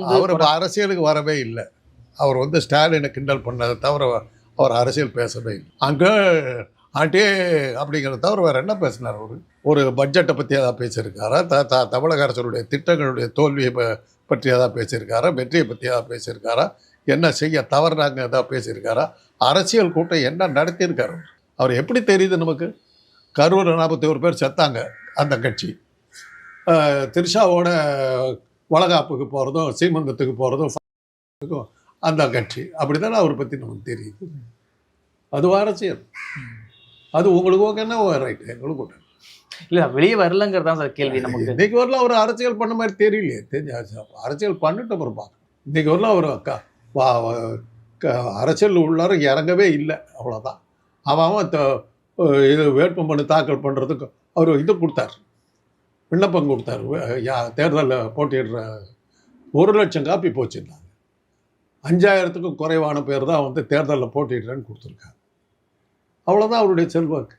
வந்து அவர் அரசியலுக்கு வரவே இல்லை. அவர் வந்து ஸ்டாலினை கிண்டல் பண்ணதை தவிர அவர் அரசியல் பேசவே இல்லை. அங்கே ஆண்டே அப்படிங்கிறத தவிர வேறு என்ன பேசினார்? ஒரு பட்ஜெட்டை பற்றி ஏதாவது பேசியிருக்காரா? தமிழக அரசுடைய திட்டங்களுடைய தோல்வியை பற்றி ஏதாவது பேசியிருக்காரா? வெற்றியை பற்றி ஏதாவது பேசியிருக்காரா? என்ன செய்ய தவறுனாங்க ஏதாவது பேசியிருக்காரா? அரசியல் கூட்டம் என்ன நடத்தியிருக்காரு? அவர் எப்படி தெரியுது நமக்கு? கரூர் 41 பேர் செத்தாங்க அந்த கட்சி. திரிஷாவோட வளகாப்புக்கு போகிறதும் சீமந்தத்துக்கு போகிறதும் அந்த கட்சி. அப்படி தானே அவரை பற்றி நமக்கு தெரியுது. அது அரசியல். அது உங்களுக்கு ஓகேன்னா ரைட்டு, எங்களுக்கு ஓகே. இல்லை, வெளியே வரலங்கிறது தான் சார் கேள்வி நமக்கு. இன்றைக்கு வரல அவர் அரசியல் பண்ண மாதிரி தெரியலையே. அரசியல் பண்ணிட்டு அப்புறம் பார்க்க. இன்றைக்கி வரல அவர் அரசியல் உள்ளார இறங்கவே இல்லை. அவ்வளோதான். அவன் இது வேட்புமனு தாக்கல் பண்ணுறதுக்கு அவர் இது கொடுத்தார், விண்ணப்பம் கொடுத்தார். தேர்தலில் போட்டியிடுற 1,00,000 காப்பி போச்சுருந்தாங்க. 5,000க்கும் குறைவான பேர் தான் வந்து தேர்தலில் போட்டிடுறேன்னு கொடுத்துருக்காங்க. அவ்வளோதான் அவருடைய செல்வாக்கு.